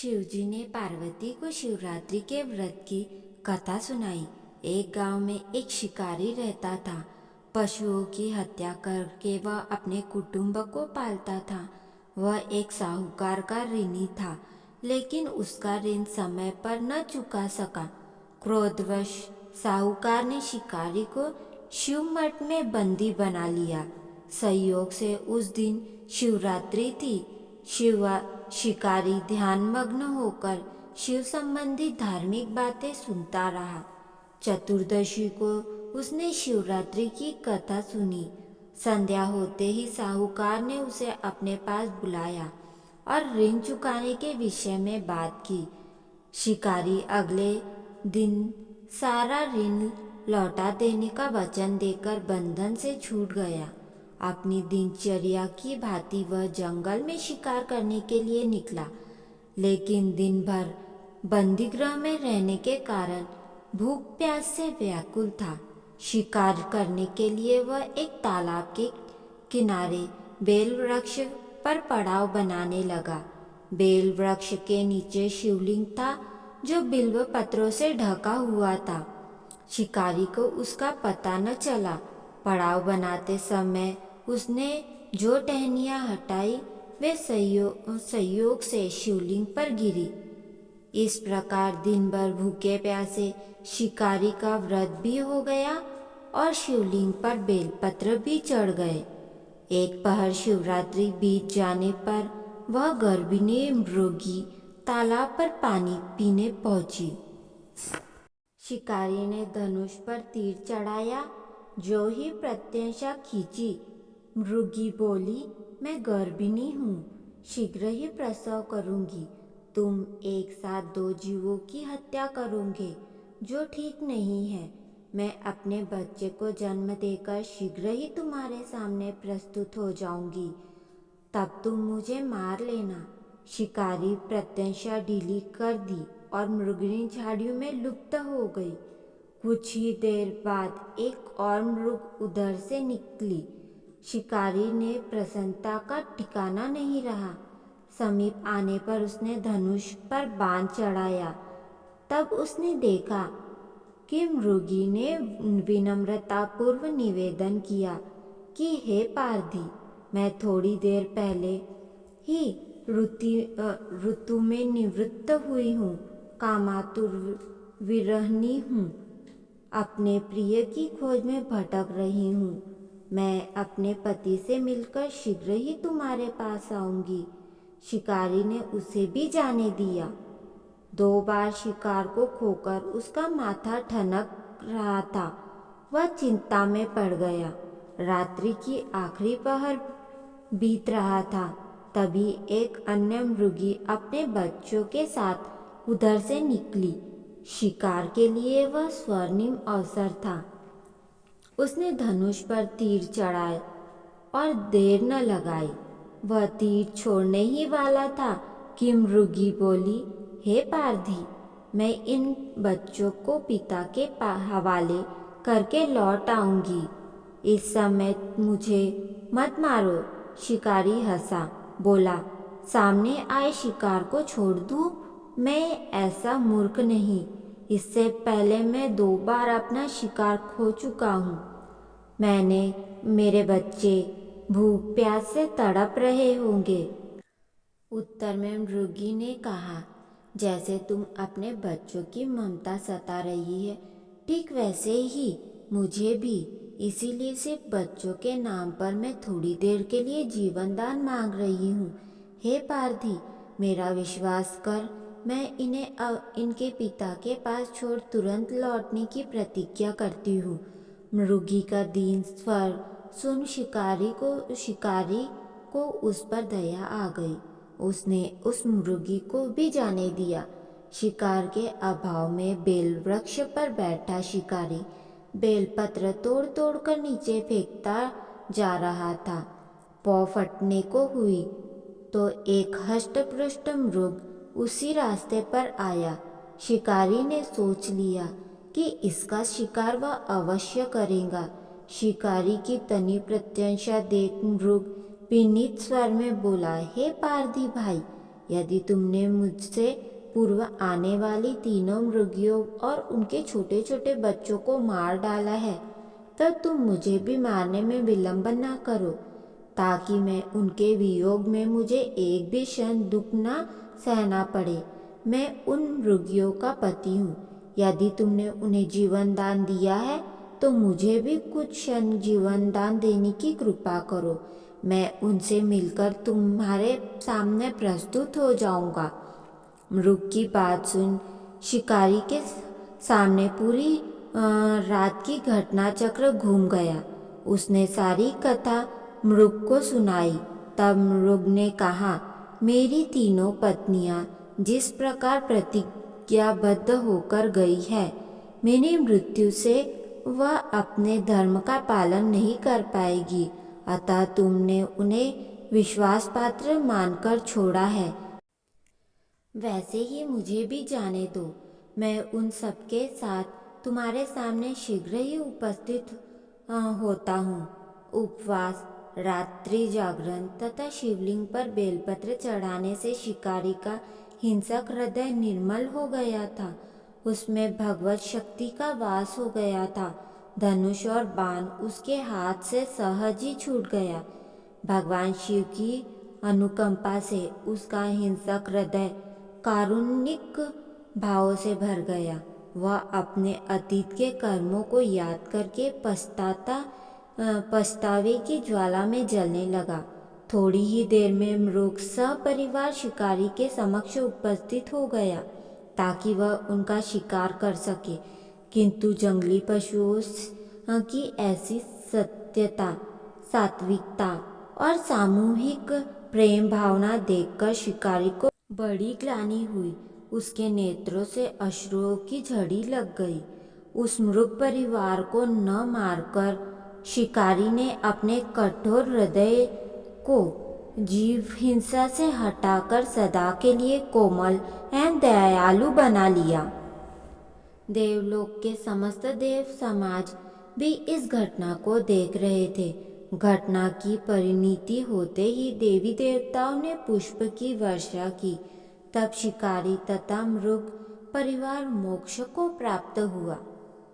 शिवजी ने पार्वती को शिवरात्रि के व्रत की कथा सुनाई। एक गांव में एक शिकारी रहता था। पशुओं की हत्या करके वह अपने कुटुंब को पालता था। वह एक साहूकार का ऋणी था, लेकिन उसका ऋण समय पर न चुका सका। क्रोधवश साहूकार ने शिकारी को शिव मठ में बंदी बना लिया। संयोग से उस दिन शिवरात्रि थी। शिकारी ध्यानमग्न होकर शिव संबंधी धार्मिक बातें सुनता रहा। चतुर्दशी को उसने शिवरात्रि की कथा सुनी। संध्या होते ही साहूकार ने उसे अपने पास बुलाया और ऋण चुकाने के विषय में बात की। शिकारी अगले दिन सारा ऋण लौटा देने का वचन देकर बंधन से छूट गया। अपनी दिनचर्या की भांति वह जंगल में शिकार करने के लिए निकला, लेकिन दिन भर बंदीगृह में रहने के कारण भूख प्यास से व्याकुल था। शिकार करने के लिए वह एक तालाब के किनारे बेल वृक्ष पर पड़ाव बनाने लगा। बेल वृक्ष के नीचे शिवलिंग था, जो बिल्व पत्रों से ढका हुआ था। शिकारी को उसका पता न चला। पड़ाव बनाते समय उसने जो टहनियाँ हटाई वे संयोग से शिवलिंग पर गिरी। इस प्रकार दिन भर भूखे प्यासे शिकारी का व्रत भी हो गया और शिवलिंग पर बेलपत्र भी चढ़ गए। एक पहर शिवरात्रि बीत जाने पर वह गर्भिणी मृगी तालाब पर पानी पीने पहुंची। शिकारी ने धनुष पर तीर चढ़ाया। जो ही प्रत्यंशा खींची, मृगी बोली, मैं गर्भिणी हूँ, शीघ्र ही प्रसव करूँगी। तुम एक साथ दो जीवों की हत्या करोगे, जो ठीक नहीं है। मैं अपने बच्चे को जन्म देकर शीघ्र ही तुम्हारे सामने प्रस्तुत हो जाऊंगी, तब तुम मुझे मार लेना। शिकारी प्रत्यंशा ढीली कर दी और मृगिणी झाड़ियों में लुप्त हो गई। कुछ ही देर बाद एक और मृग उधर से निकली। शिकारी ने प्रसन्नता का ठिकाना नहीं रहा। समीप आने पर उसने धनुष पर बाण चढ़ाया। तब उसने देखा कि मृगी ने विनम्रतापूर्व निवेदन किया कि हे पारधी, मैं थोड़ी देर पहले ही ऋतु में निवृत्त हुई हूँ, कामातुर विरहिणी हूँ, अपने प्रिय की खोज में भटक रही हूँ। मैं अपने पति से मिलकर शीघ्र ही तुम्हारे पास आऊंगी। शिकारी ने उसे भी जाने दिया। 2 बार शिकार को खोकर उसका माथा ठनक रहा था। वह चिंता में पड़ गया। रात्रि की आखिरी पहर बीत रहा था। तभी एक अन्य मृगी अपने बच्चों के साथ उधर से निकली। शिकार के लिए वह स्वर्णिम अवसर था। उसने धनुष पर तीर चढ़ाए और देर न लगाई। वह तीर छोड़ने ही वाला था कि मृगी बोली, हे पारधी, मैं इन बच्चों को पिता के हवाले करके लौट आऊंगी। इस समय मुझे मत मारो। शिकारी हंसा, बोला, सामने आए शिकार को छोड़ दूं? मैं ऐसा मूर्ख नहीं। इससे पहले मैं 2 बार अपना शिकार खो चुका हूँ। मेरे बच्चे भूख प्यास से तड़प रहे होंगे। उत्तर में मृगी ने कहा, जैसे तुम अपने बच्चों की ममता सता रही है, ठीक वैसे ही मुझे भी। इसीलिए सिर्फ बच्चों के नाम पर मैं थोड़ी देर के लिए जीवन दान मांग रही हूँ। हे पारधी, मेरा विश्वास कर। मैं इन्हें इनके पिता के पास छोड़ तुरंत लौटने की प्रतिज्ञा करती हूँ। मृगी का दीन स्वर सुन शिकारी को उस पर दया आ गई। उसने उस मृगी को भी जाने दिया। शिकार के अभाव में बेल वृक्ष पर बैठा शिकारी बेलपत्र तोड़ तोड़ कर नीचे फेंकता जा रहा था। पौ फटने को हुई तो एक हष्ट-पुष्ट मृग उसी रास्ते पर आया। शिकारी ने सोच लिया कि इसका शिकार वह अवश्य करेगा। शिकारी की तनी प्रत्यंशा देख मृग विनीत स्वर में बोला, हे पारधी भाई, यदि तुमने मुझसे पूर्व आने वाली तीनों मृगियों और उनके छोटे छोटे बच्चों को मार डाला है, तब तुम मुझे भी मारने में विलंब न करो, ताकि मैं उनके वियोग में मुझे एक भी क्षण दुख न सहना पड़े। मैं उन मृगियों का पति हूँ। यदि तुमने उन्हें जीवन दान दिया है तो मुझे भी कुछ क्षण जीवन दान देने की कृपा करो। मैं उनसे मिलकर तुम्हारे सामने प्रस्तुत हो जाऊंगा। मृग की बात सुन शिकारी के सामने पूरी रात की घटना चक्र घूम गया। उसने सारी कथा मृग को सुनाई। तब मृग ने कहा, मेरी तीनों पत्नियां जिस प्रकार प्रतिज्ञाबद्ध होकर गई है, मेरी मृत्यु से वह अपने धर्म का पालन नहीं कर पाएगी, अतः तुमने उन्हें विश्वास पात्र मानकर छोड़ा है। वैसे ही मुझे भी जाने दो। मैं उन सबके साथ तुम्हारे सामने शीघ्र ही उपस्थित होता हूँ। उपवास, रात्रि जागरण तथा शिवलिंग पर बेलपत्र चढ़ाने से शिकारी का हिंसक हृदय निर्मल हो गया था। उसमें भगवत शक्ति का वास हो गया था। धनुष और बाण उसके हाथ से सहज ही छूट गया। भगवान शिव की अनुकंपा से उसका हिंसक हृदय कारुणिक भाव से भर गया। वह अपने अतीत के कर्मों को याद करके पछतावे की ज्वाला में जलने लगा। थोड़ी ही देर में मृग सपरिवार शिकारी के समक्ष उपस्थित हो गया, ताकि वह उनका शिकार कर सके। किंतु जंगली पशुओं की ऐसी सत्यता, सात्विकता और सामूहिक प्रेम भावना देखकर शिकारी को बड़ी ग्लानि हुई। उसके नेत्रों से अश्रुओं की झड़ी लग गई। उस मृग परिवार को न मारकर शिकारी ने अपने कठोर हृदय को जीव हिंसा से हटाकर सदा के लिए कोमल एवं दयालु बना लिया। देवलोक के समस्त देव समाज भी इस घटना को देख रहे थे। घटना की परिणति होते ही देवी देवताओं ने पुष्प की वर्षा की। तब शिकारी तथा मृग परिवार मोक्ष को प्राप्त हुआ।